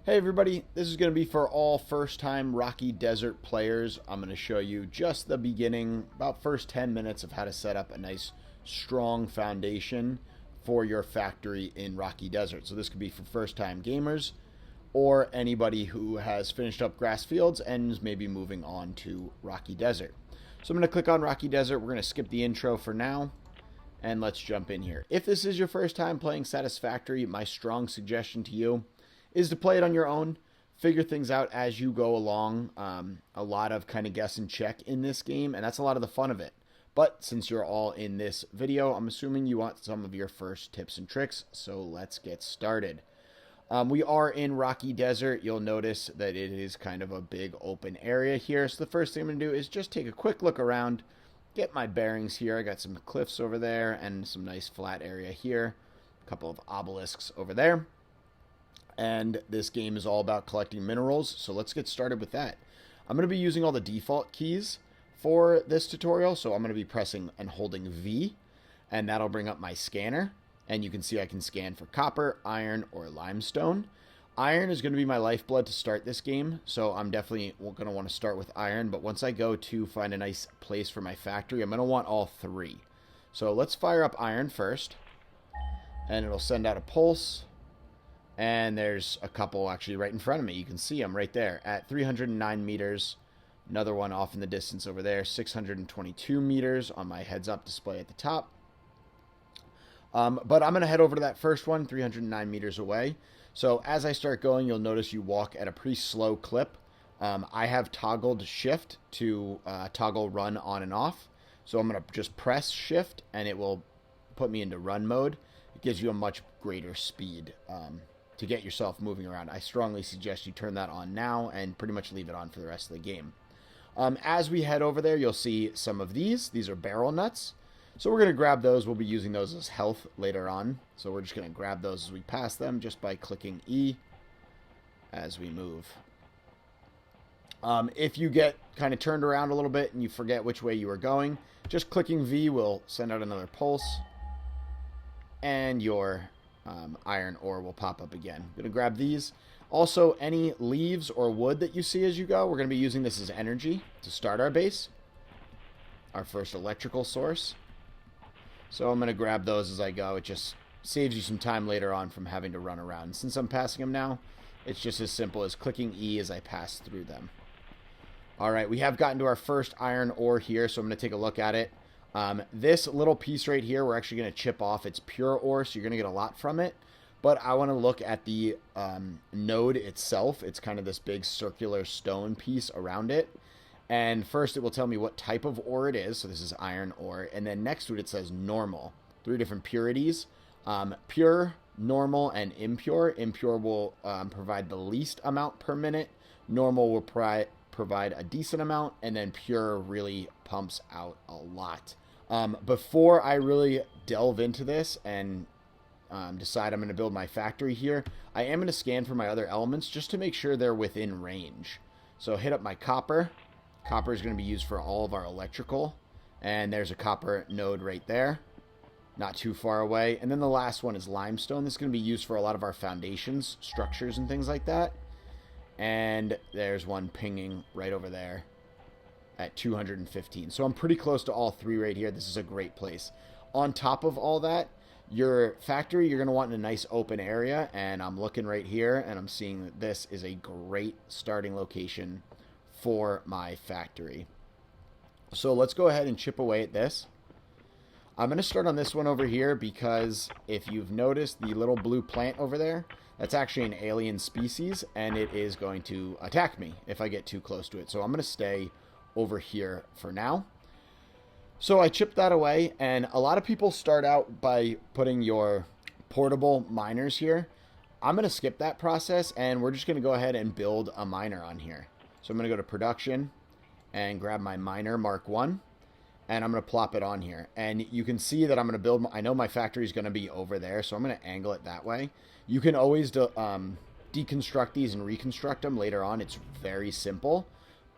Hey everybody, this is going to be for all first-time Rocky Desert players. I'm going to show you just the beginning, about first 10 minutes of how to set up a nice strong foundation for your factory in Rocky Desert. So this could be for first-time gamers or anybody who has finished up grass fields and is maybe moving on to Rocky Desert. So I'm going to click on Rocky Desert. We're going to skip the intro for now. And let's jump in here. If this is your first time playing Satisfactory, my strong suggestion to you is to play it on your own, figure things out as you go along. A lot of kind of guess and check in this game, and that's a lot of the fun of it. But since you're all in this video, I'm assuming you want some of your first tips and tricks, so let's get started. We are in Rocky Desert. You'll notice that it is kind of a big open area here. So the first thing I'm going to do is just take a quick look around, get my bearings here. I got some cliffs over there and some nice flat area here. A couple of obelisks over there. And this game is all about collecting minerals, so let's get started with that. I'm going to be using all the default keys for this tutorial, so I'm going to be pressing and holding V, and that'll bring up my scanner. And you can see I can scan for copper, iron, or limestone. Iron is going to be my lifeblood to start this game, so I'm definitely going to want to start with iron, but once I go to find a nice place for my factory, I'm going to want all three. So let's fire up iron first, and it'll send out a pulse. And there's a couple actually right in front of me. You can see them right there at 309 meters. Another one off in the distance over there, 622 meters on my heads-up display at the top. But I'm going to head over to that first one, 309 meters away. So as I start going, you'll notice you walk at a pretty slow clip. I have toggled shift to toggle run on and off. So I'm going to just press shift, and it will put me into run mode. It gives you a much greater speed to get yourself moving around. I strongly suggest you turn that on now and pretty much leave it on for the rest of the game. As we head over there, you'll see some of these. These are barrel nuts. So we're going to grab those. We'll be using those as health later on. So we're just going to grab those as we pass them just by clicking E as we move. If you get kind of turned around a little bit and you forget which way you were going, just clicking V will send out another pulse. And your iron ore will pop up again. I'm going to grab these. Also, any leaves or wood that you see as you go, we're going to be using this as energy to start our base. Our first electrical source. So I'm going to grab those as I go. It just saves you some time later on from having to run around. Since I'm passing them now, it's just as simple as clicking E as I pass through them. Alright, we have gotten to our first iron ore here, so I'm going to take a look at it. This little piece right here, we're actually going to chip off. It's pure ore, so you're going to get a lot from it. But I want to look at the node itself. It's kind of this big circular stone piece around it. And first it will tell me what type of ore it is. So this is iron ore. And then next to it, it says normal. 3 different purities. Pure, normal, and impure. Impure will provide the least amount per minute. Normal will provide a decent amount. And then pure really pumps out a lot. Before I really delve into this and decide I'm going to build my factory here, I am going to scan for my other elements just to make sure they're within range. So hit up my copper. Copper is going to be used for all of our electrical. And there's a copper node right there. Not too far away. And then the last one is limestone. This is going to be used for a lot of our foundations, structures, and things like that. And there's one pinging right over there at 215. So I'm pretty close to all three right here. This is a great place. On top of all that, your factory, you're going to want in a nice open area. And I'm looking right here, and I'm seeing that this is a great starting location for my factory. So let's go ahead and chip away at this. I'm going to start on this one over here because if you've noticed the little blue plant over there, that's actually an alien species, and it is going to attack me if I get too close to it. So I'm going to stay over here for now. So I chipped that away, and a lot of people start out by putting your portable miners here. I'm going to skip that process, and we're just going to go ahead and build a miner on here. So I'm going to go to production and grab my miner Mark 1, and I'm going to plop it on here. And you can see that I'm going to build, I know my factory is going to be over there, so I'm going to angle it that way. You can always deconstruct these and reconstruct them later on. It's very simple.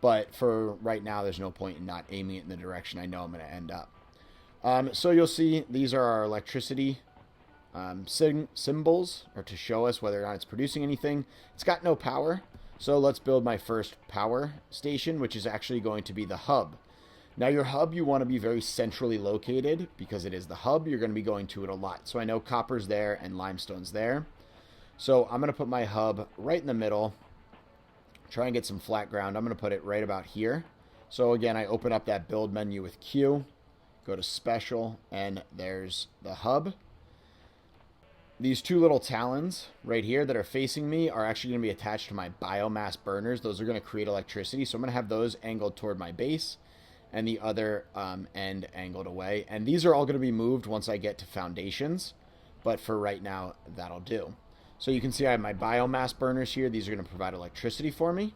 But for right now, there's no point in not aiming it in the direction I know I'm going to end up. So you'll see these are our electricity symbols, or to show us whether or not it's producing anything. It's got no power, so let's build my first power station, which is actually going to be the hub. Now your hub, you want to be very centrally located because it is the hub. You're going to be going to it a lot. So I know copper's there and limestone's there. So I'm going to put my hub right in the middle. Try and get some flat ground. I'm going to put it right about here. So again, I open up that build menu with Q, go to special, and there's the hub. These two little talons right here that are facing me are actually going to be attached to my biomass burners. Those are going to create electricity. So I'm going to have those angled toward my base and the other end angled away. And these are all going to be moved once I get to foundations. But for right now, that'll do. So you can see I have my biomass burners here. These are going to provide electricity for me.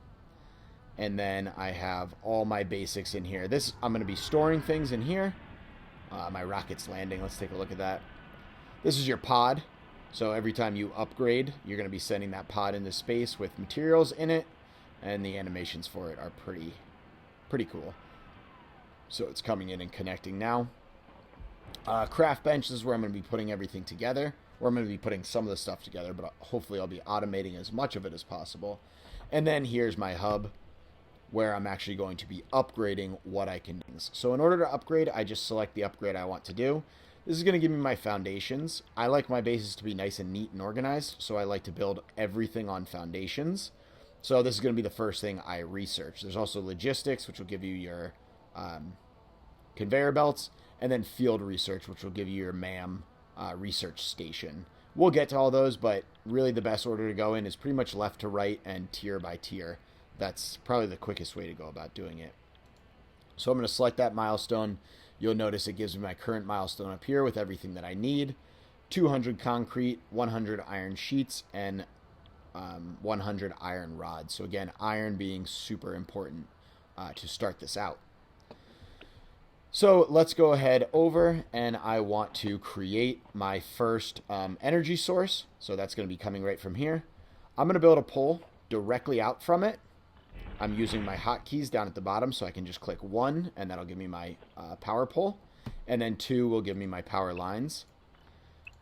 And then I have all my basics in here. I'm going to be storing things in here. My rocket's landing. Let's take a look at that. This is your pod. So every time you upgrade, you're going to be sending that pod into space with materials in it. And the animations for it are pretty cool. So it's coming in and connecting now. Craft bench, this is where I'm going to be putting everything together. Or I'm going to be putting some of the stuff together, but hopefully I'll be automating as much of it as possible. And then here's my hub, where I'm actually going to be upgrading what I can do. So in order to upgrade, I just select the upgrade I want to do. This is going to give me my foundations. I like my bases to be nice and neat and organized, so I like to build everything on foundations. So this is going to be the first thing I research. There's also logistics, which will give you your conveyor belts, and then field research, which will give you your MAM research station. We'll get to all those, but really the best order to go in is pretty much left to right and tier by tier. That's probably the quickest way to go about doing it. So I'm going to select that milestone. You'll notice it gives me my current milestone up here with everything that I need. 200 concrete, 100 iron sheets, and 100 iron rods. So again, iron being super important to start this out. So let's go ahead over, and I want to create my first energy source. So that's going to be coming right from here. I'm going to build a pole directly out from it. I'm using my hotkeys down at the bottom, so I can just click 1, and that'll give me my power pole. And then 2 will give me my power lines.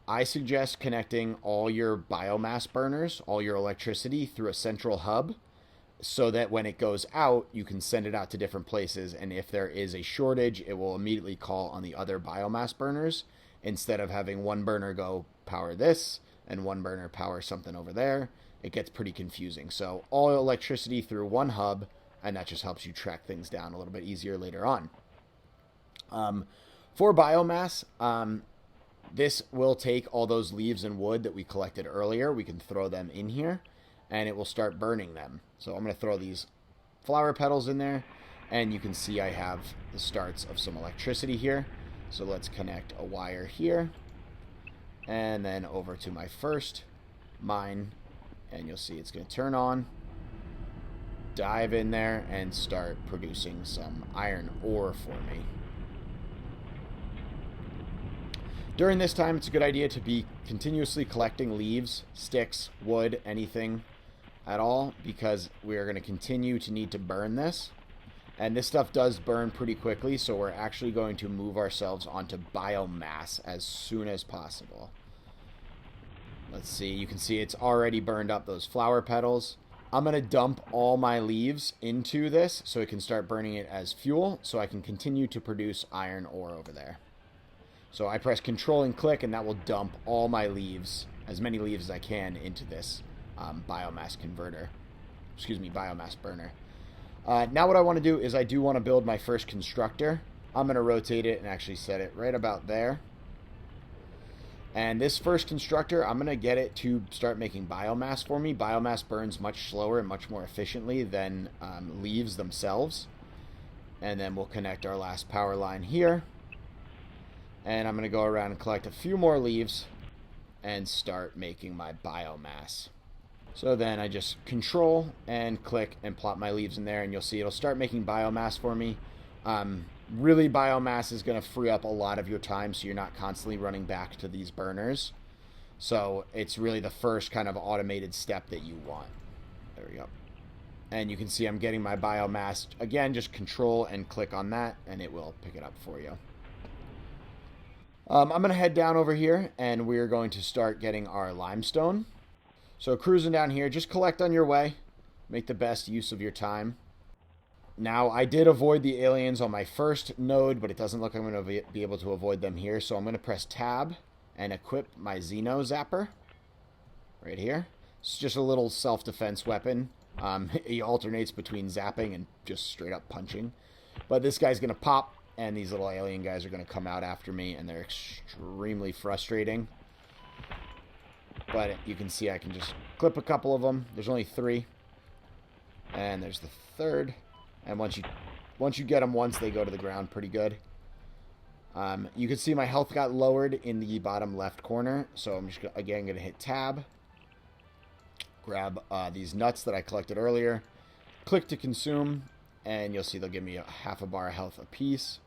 I suggest connecting all your biomass burners, all your electricity, through a central hub, so that when it goes out, you can send it out to different places. And if there is a shortage, it will immediately call on the other biomass burners, instead of having one burner go power this and one burner power something over there. It gets pretty confusing. So all electricity through one hub, and that just helps you track things down a little bit easier later on. For biomass, this will take all those leaves and wood that we collected earlier. We can throw them in here, and it will start burning them. So I'm going to throw these flower petals in there, and you can see I have the starts of some electricity here. So let's connect a wire here, and then over to my first mine, and you'll see it's going to turn on, dive in there, and start producing some iron ore for me. During this time, it's a good idea to be continuously collecting leaves, sticks, wood, anything at all, because we are going to continue to need to burn this. And this stuff does burn pretty quickly, so we're actually going to move ourselves onto biomass as soon as possible. Let's see, you can see it's already burned up those flower petals. I'm going to dump all my leaves into this so it can start burning it as fuel, so I can continue to produce iron ore over there. So I press Control and click, and that will dump all my leaves, as many leaves as I can, into this biomass converter. Excuse me, biomass burner. Now what I want to do is I do want to build my first constructor. I'm going to rotate it and actually set it right about there. And this first constructor, I'm going to get it to start making biomass for me. Biomass burns much slower and much more efficiently than leaves themselves. And then we'll connect our last power line here. And I'm going to go around and collect a few more leaves and start making my biomass. So then I just control and click and plop my leaves in there, and you'll see it'll start making biomass for me. Really, biomass is going to free up a lot of your time, so you're not constantly running back to these burners. So it's really the first kind of automated step that you want. There we go. And you can see I'm getting my biomass. Again, just control and click on that, and it will pick it up for you. I'm going to head down over here, and we're going to start getting our limestone. So cruising down here, just collect on your way. Make the best use of your time. Now, I did avoid the aliens on my first node, but it doesn't look like I'm going to be able to avoid them here. So I'm going to press tab and equip my Xeno Zapper right here. It's just a little self-defense weapon. He alternates between zapping and just straight up punching. But this guy's going to pop, and these little alien guys are going to come out after me, and they're extremely frustrating. But you can see I can just clip a couple of them. There's only 3. And there's the 3rd. And once you get them once, they go to the ground pretty good. You can see my health got lowered in the bottom left corner. So I'm just, again, going to hit tab. Grab these nuts that I collected earlier. Click to consume. And you'll see they'll give me a half a bar of health apiece.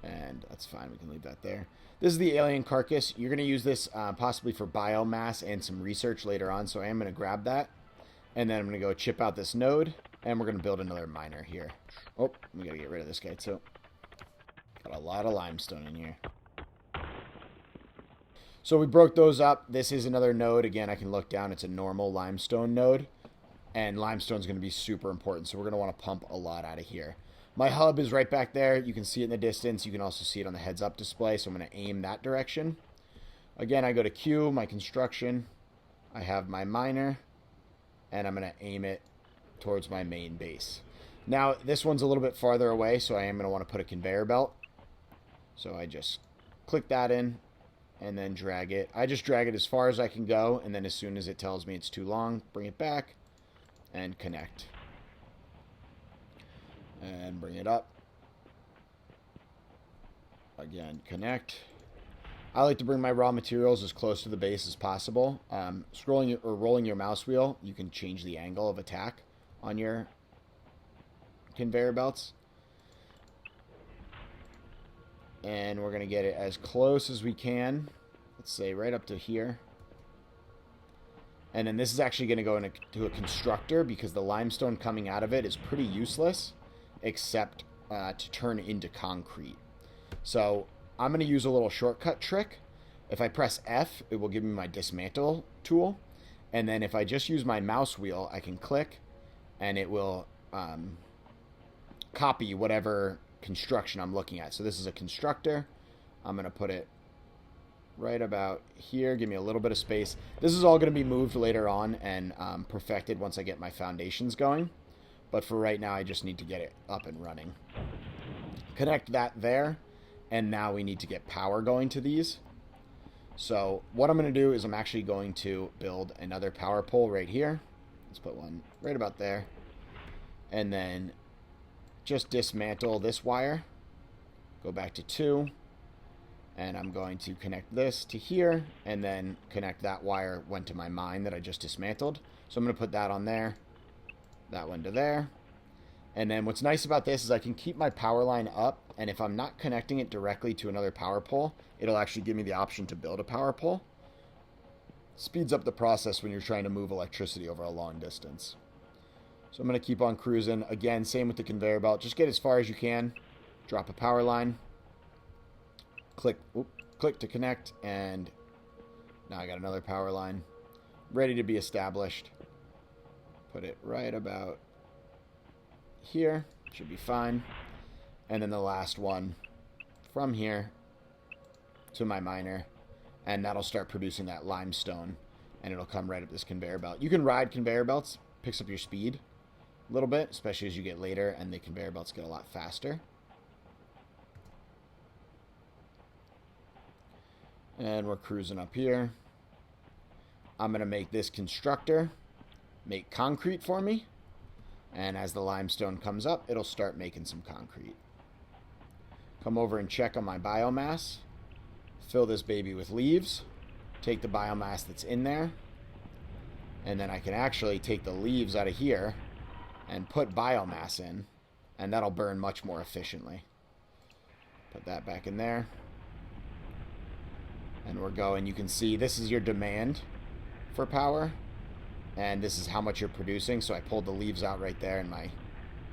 And that's fine. We can leave that there. This is the alien carcass. You're going to use this possibly for biomass and some research later on. So I am going to grab that. And then I'm going to go chip out this node. And we're going to build another miner here. Oh, we got to get rid of this guy too. Got a lot of limestone in here. So we broke those up. This is another node. Again, I can look down. It's a normal limestone node. And limestone is going to be super important. So we're going to want to pump a lot out of here. My hub is right back there. You can see it in the distance. You can also see it on the heads-up display. So I'm going to aim that direction. Again, I go to Q, my construction. I have my miner. And I'm going to aim it towards my main base. Now, this one's a little bit farther away, so I am going to want to put a conveyor belt. So I just click that in and then drag it. I just drag it as far as I can go, and then as soon as it tells me it's too long, bring it back and connect. And bring it up. Again, connect. I like to bring my raw materials as close to the base as possible. Scrolling or rolling your mouse wheel, you can change the angle of attack on your conveyor belts. And we're going to get it as close as we can. Let's say right up to here. And then this is actually going to go into a constructor because the limestone coming out of it is pretty useless except to turn into concrete. So I'm going to use a little shortcut trick. If I press F, it will give me my dismantle tool. And then if I just use my mouse wheel, I can click and it will copy whatever construction I'm looking at. So this is a constructor. I'm going to put it right about here. Give me a little bit of space. This is all going to be moved later on and perfected once I get my foundations going. But for right now, I just need to get it up and running. Connect that there. And now we need to get power going to these. So what I'm going to do is I'm actually going to build another power pole right here. Let's put one right about there. And then just dismantle this wire. Go back to 2. And I'm going to connect this to here. And then connect that wire went to my mine that I just dismantled. So I'm going to put that on there. That one to there. And then what's nice about this is I can keep my power line up. And if I'm not connecting it directly to another power pole, it'll actually give me the option to build a power pole. Speeds up the process when you're trying to move electricity over a long distance. So I'm going to keep on cruising. Again, same with the conveyor belt. Just get as far as you can. Drop a power line. Click to connect. And now I got another power line. Ready to be established. Put it right about here. Should be fine. And then the last one from here to my miner. And that'll start producing that limestone. And it'll come right up this conveyor belt. You can ride conveyor belts. Picks up your speed a little bit, especially as you get later and the conveyor belts get a lot faster. And we're cruising up here. I'm going to make this constructor make concrete for me. And as the limestone comes up, it'll start making some concrete. Come over and check on my biomass. Fill this baby with leaves. Take the biomass that's in there. And then I can actually take the leaves out of here and put biomass in. And that'll burn much more efficiently. Put that back in there. And we're going. You can see this is your demand for power. And this is how much you're producing. So I pulled the leaves out right there and my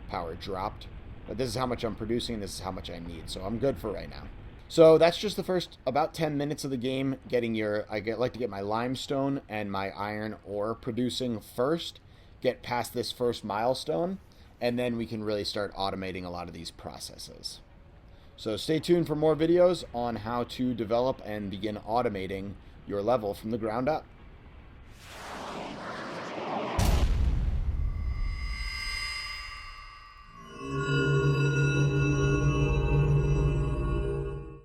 power dropped. But this is how much I'm producing. This is how much I need. So I'm good for right now. So that's just the first about 10 minutes of the game. Like to get my limestone and my iron ore producing first, get past this first milestone, and then we can really start automating a lot of these processes. So stay tuned for more videos on how to develop and begin automating your level from the ground up.